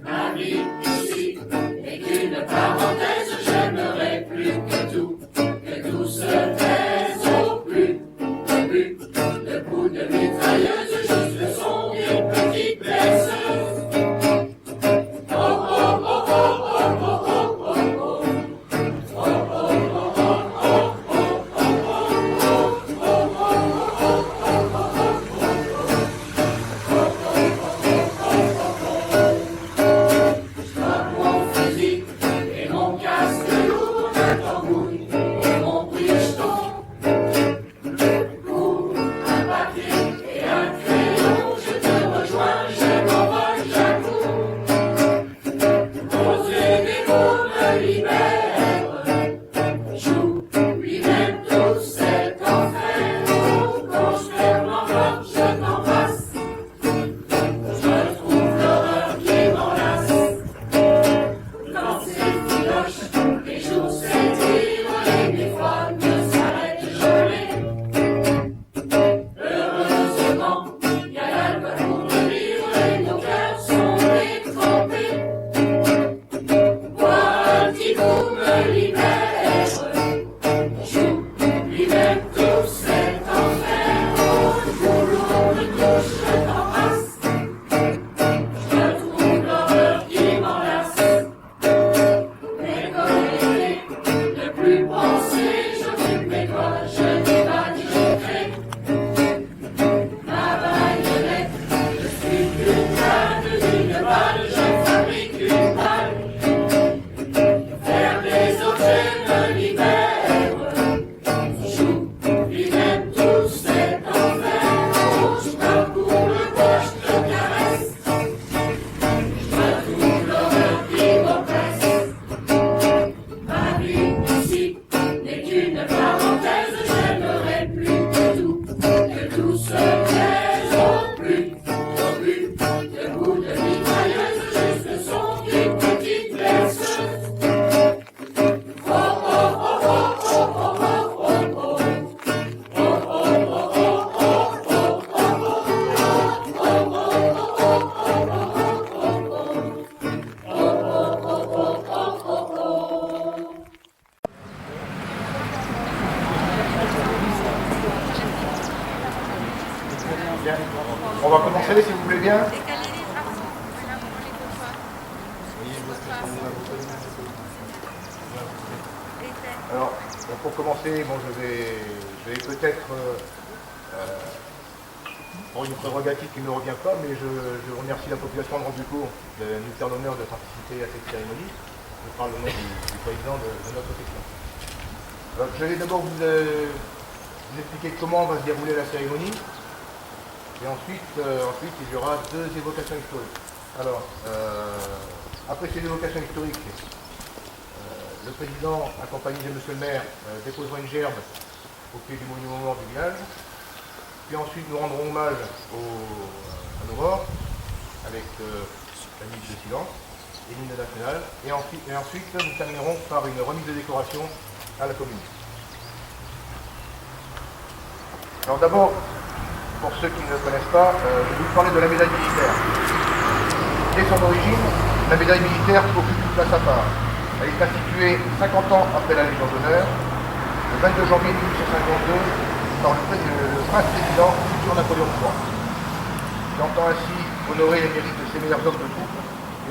Ma vie ici n'est qu'une parenthèse, j'aimerais plus que tout se taise au plus, le coup de mitrailleuse, juste le son d'une petite blesseuse. Oh oh oh oh oh oh oh oh oh oh mon fusil et mon casque lourd, un tambouille et mon picheton. Pour un papier et un crayon, je te rejoins, je m'envole, j'accours. Poser des mots me libère, joue lui-même tout cet enfer. Quand je perds l'enveloppe, je t'embrasse, je trouve l'horreur qui m'enlace. Quand c'est filoche, les jours s'étirent, les nuits froides ne s'arrêtent jamais. Heureusement, il y a l'alcool pour me vivre et nos cœurs sont détrempés. Boire un petit coup me libère, joue lui-même tout cet enfer. Au jour où me touche, je t'embrasse, je trouve l'horreur qui m'enlace. Mais comme l'été, ne plus penser, j'occupe mes doigts, je divague, je crée. Ma baïonnette, je suis qu'une canne d'une balle, je fabrique une balle. Faire des objets me libère, joue lui-même tout cet enfer. Je parcours le bois, je te caresse, je trouve l'horreur qui m'oppresse. Ma vie ici n'est qu'une parenthèse, j'aimerais plus que tout se taise au plus, le coup de mitrailleuse, juste le son d'une petite blesseuse. Oh oh oh oh oh oh oh oh Bien. On va commencer si vous voulez bien. Alors, pour commencer, bon, je vais peut-être, pour une prérogative qui ne me revient pas, mais je remercie la population de Rambucourt de nous faire l'honneur de participer à cette cérémonie. Je parle au nom du président de notre section. Alors, je vais d'abord vous expliquer comment va se dérouler la cérémonie. Et ensuite, il y aura deux évocations historiques. Alors, après ces évocations historiques, le président, accompagné de monsieur le maire, déposera une gerbe au pied du monument du village. Puis ensuite, nous rendrons hommage à nos morts avec la minute de silence et l'hymne national. Et ensuite, nous terminerons par une remise de décoration à la commune. Alors d'abord, pour ceux qui ne le connaissent pas, je vais vous parler de la médaille militaire. Dès son origine, la médaille militaire occupe une place à part. Elle est instituée 50 ans après la Légion d'honneur, le 22 janvier 1852, par le prince-président Jean-Napoléon III. Il entend ainsi honorer les mérites de ses meilleurs hommes de troupe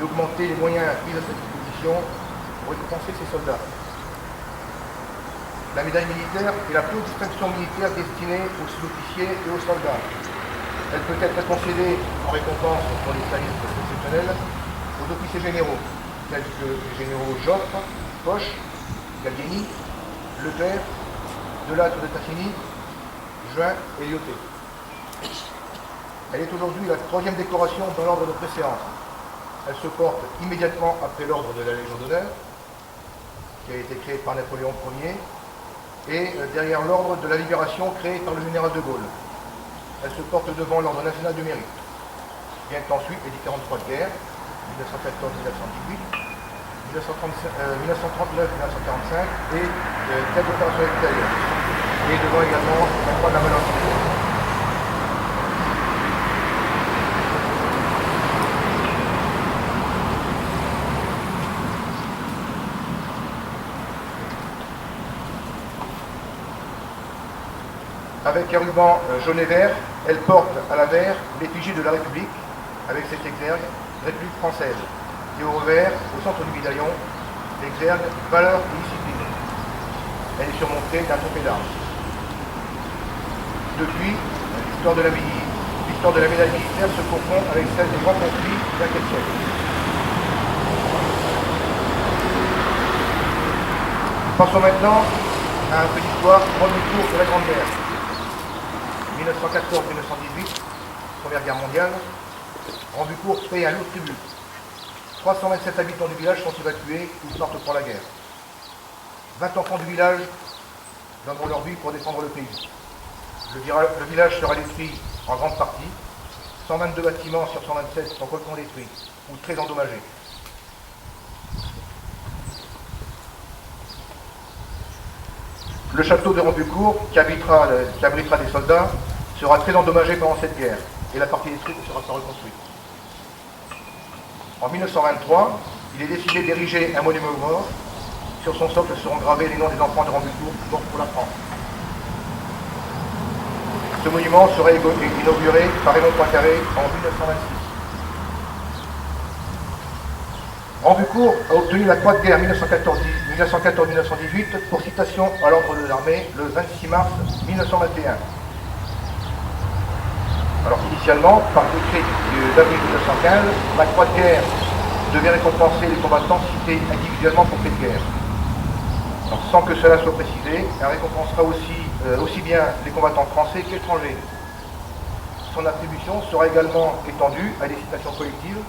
et augmenter les moyens mis à sa disposition pour récompenser ses soldats. La médaille militaire est la plus haute distinction militaire destinée aux sous-officiers et aux soldats. Elle peut être concédée en récompense pour les services exceptionnels aux officiers généraux, tels que les généraux Joffre, Foch, Gallieni, Leclerc, Delattre de Tassigny, Juin et Lyoté. Elle est aujourd'hui la troisième décoration dans l'ordre de préséance. Elle se porte immédiatement après l'ordre de la Légion d'honneur, qui a été créé par Napoléon Ier, et derrière l'ordre de la Libération créé par le général de Gaulle. Elle se porte devant l'ordre national du mérite. Viennent ensuite les différentes croix de guerre, 1914-1918, 1939-1945 et tête opérationnelle extérieure. Et de devant également la croix de la Mélancolie. Avec un ruban jaune et vert, elle porte à l'avers l'effigie de la République, avec cet exergue République française, et au revers, au centre du médaillon, l'exergue Valeur et discipline. Elle est surmontée d'un trophée d'armes. Depuis, l'histoire de la médaille militaire se confond avec celle des grands conflits d'il y a quelques siècles. Passons maintenant à un peu d'histoire du cours de la Grande Guerre. 1914-1918, Première Guerre mondiale, Rambucourt paye un lourd tribut. 327 habitants du village sont évacués ou partent pour la guerre. 20 enfants du village donneront leur vie pour défendre le pays. Le village sera détruit en grande partie. 122 bâtiments sur 127 sont complètement détruits ou très endommagés. Le château de Rambucourt, qui abritera des soldats, sera très endommagé pendant cette guerre et la partie détruite ne sera pas reconstruite. En 1923, il est décidé d'ériger un monument aux morts. Sur son socle seront gravés les noms des enfants de Rambucourt morts pour la France. Ce monument sera inauguré par Raymond Poincaré en 1926. Rambucourt a obtenu la Croix de guerre 1914-1918 pour citation à l'ordre de l'armée le 26 mars 1921. Alors initialement, par décret d'avril 1915, la Croix de guerre devait récompenser les combattants cités individuellement pour faits de guerre. Alors, sans que cela soit précisé, elle récompensera aussi bien les combattants français qu'étrangers. Son attribution sera également étendue à des citations collectives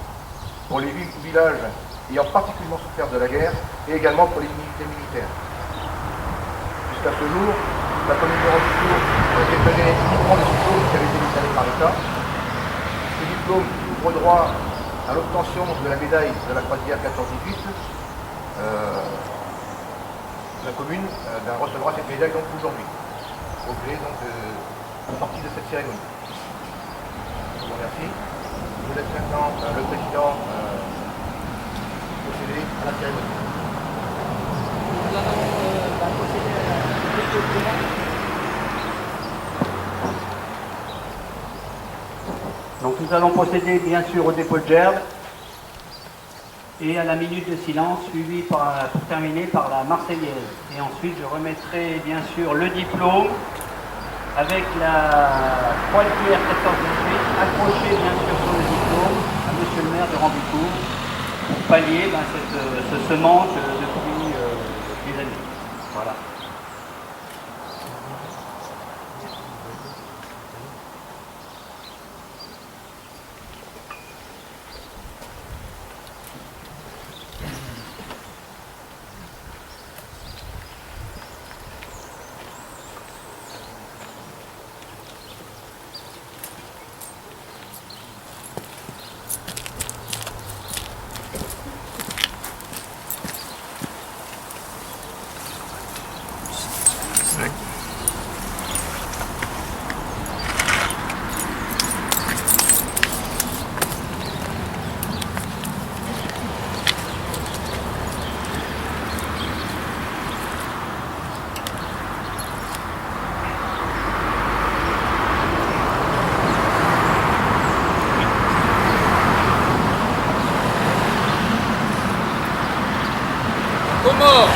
pour les villes ou villages ayant particulièrement souffert de la guerre et également pour les unités militaires. Jusqu'à ce jour, la commune de Rambucourt a été donnée uniquement des diplômes qui avaient été décernés par l'État. Ces diplômes ouvrent droit à l'obtention de la médaille de la Croix de guerre 14-18. La commune recevra cette médaille donc aujourd'hui, au gré donc de partie de cette cérémonie. Je vous remercie. Je vous laisse maintenant le président procéder à la cérémonie. Nous allons procéder à la cérémonie. Donc nous allons procéder bien sûr au dépôt de gerbe et à la minute de silence suivie pour terminer par la Marseillaise. Et ensuite je remettrai bien sûr le diplôme avec la croix de guerre 14-18 accrochée bien sûr sur le diplôme à monsieur le maire de Rambucourt pour pallier ce manque depuis des années. Voilà. Comment?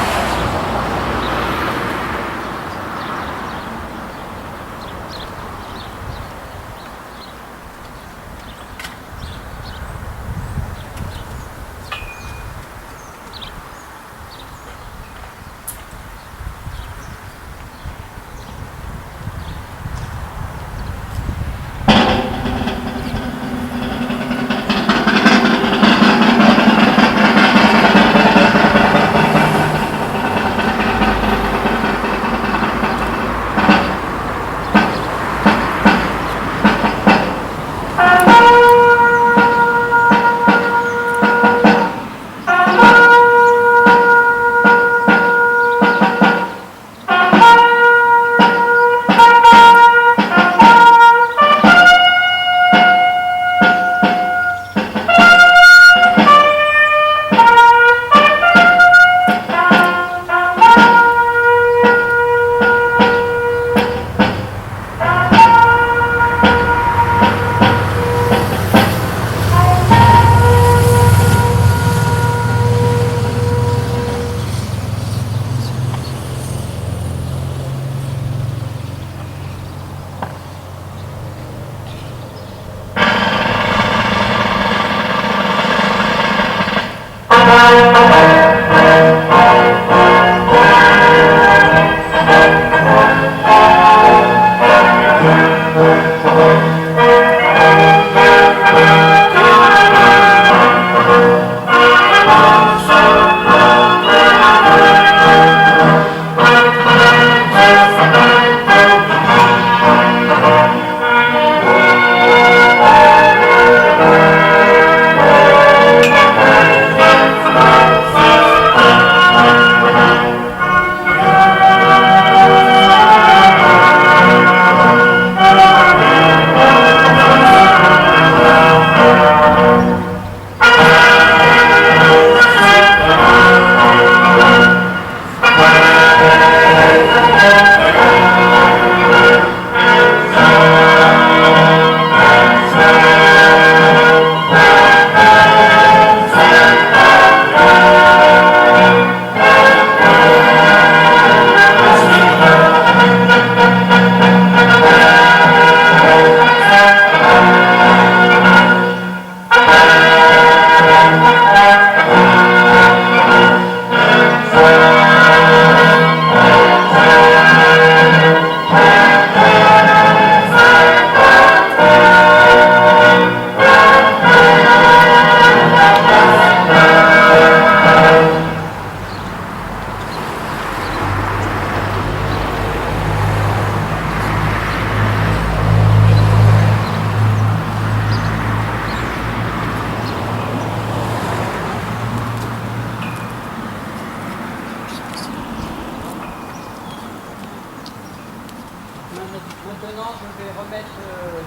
Maintenant, je vais remettre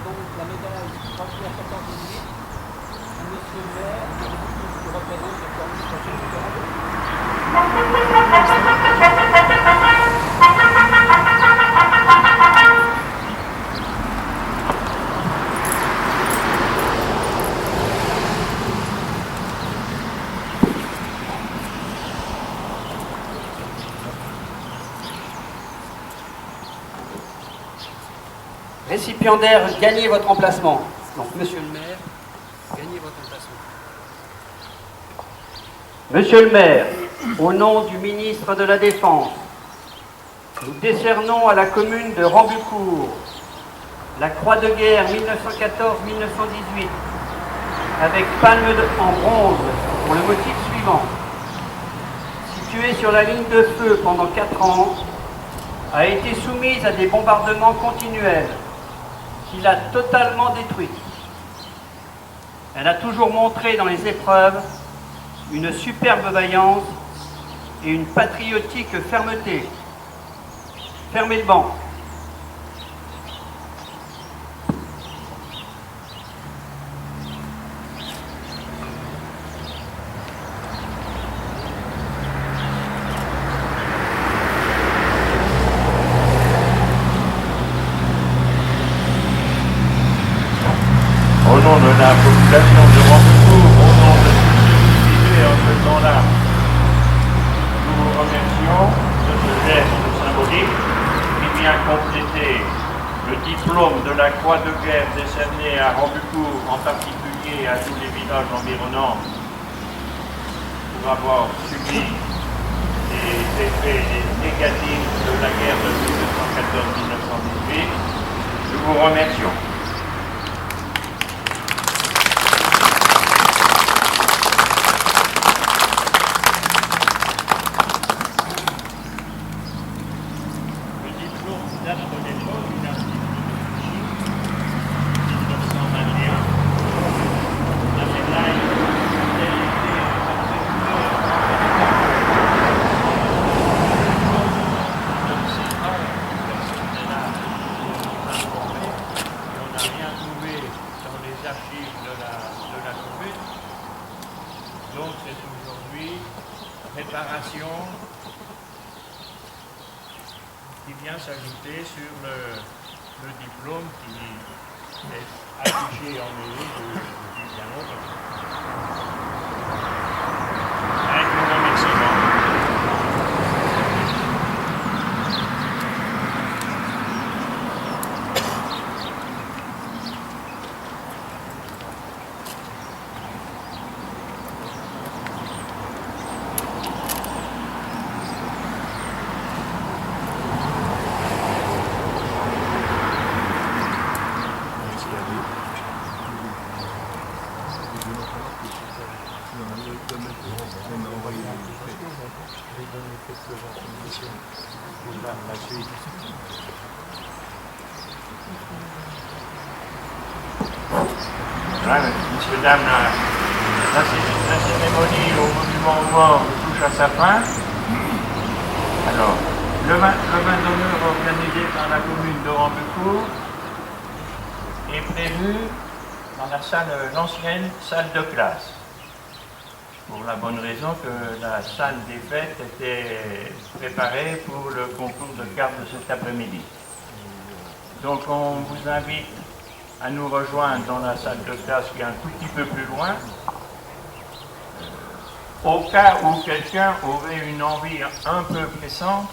donc la médaille 378 à Monsieur le maire, qui représente le récipiendaire, gagnez votre emplacement. Donc, Monsieur le maire, gagnez votre emplacement. Monsieur le maire, au nom du ministre de la Défense, nous décernons à la commune de Rambucourt la Croix de guerre 1914-1918 avec palme en bronze pour le motif suivant. Située sur la ligne de feu pendant 4 ans, a été soumise à des bombardements continuels qui l'a totalement détruite. Elle a toujours montré dans les épreuves une superbe vaillance et une patriotique fermeté. Fermez le banc. Au nom de la population de Rambucourt, au nom de tous ceux qui vivaient en ce temps-là, nous vous remercions de ce geste symbolique qui vient compléter le diplôme de la Croix de guerre décerné à Rambucourt, en particulier à tous les villages environnants, pour avoir subi les effets négatifs de la guerre de 1914-1918. Nous vous remercions. Donc c'est aujourd'hui préparation qui vient s'ajouter sur le diplôme qui est affiché en mairie depuis bien longtemps. Un grand excellent. Voilà, messieurs, dames, la cérémonie au monument aux morts touche à sa fin. Alors, le vin d'honneur organisé par la commune d'Oran-Becourt est prévu dans l'ancienne salle de classe. Pour la bonne raison que la salle des fêtes était préparée pour le concours de cartes de cet après-midi. Donc on vous invite à nous rejoindre dans la salle de classe qui est un tout petit peu plus loin. Au cas où quelqu'un aurait une envie un peu pressante,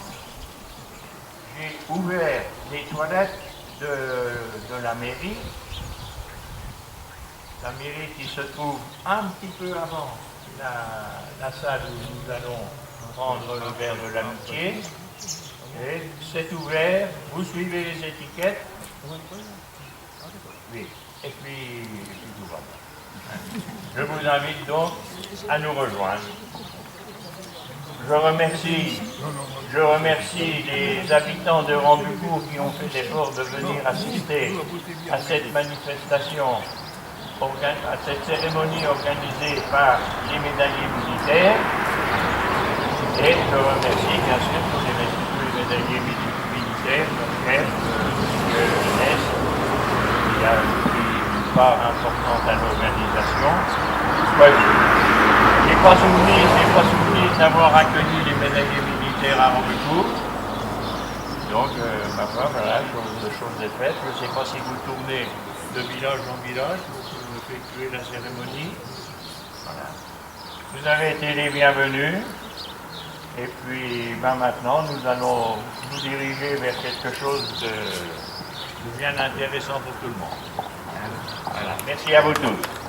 j'ai ouvert les toilettes de la mairie. La mairie qui se trouve un petit peu avant la salle où nous allons prendre le verre de l'amitié. Et c'est ouvert, vous suivez les étiquettes. Oui, et puis tout va bien. Je vous invite donc à nous rejoindre. Je remercie les habitants de Oran-Becourt qui ont fait l'effort de venir assister à cette manifestation, à cette cérémonie organisée par les médaillés militaires. Et je remercie bien sûr tous les médaillés militaires, notre chef, M. Ness, qui a pris une part importante à l'organisation. Je n'ai pas souvenir d'avoir accueilli les médaillés militaires à Oran-Becourt. Donc, ma foi, voilà, chose est faite. Je ne sais pas si vous tournez de village en village pour effectuer la cérémonie. Voilà. Vous avez été les bienvenus. Et puis maintenant, nous allons nous diriger vers quelque chose de bien intéressant pour tout le monde. Voilà. Merci à vous tous.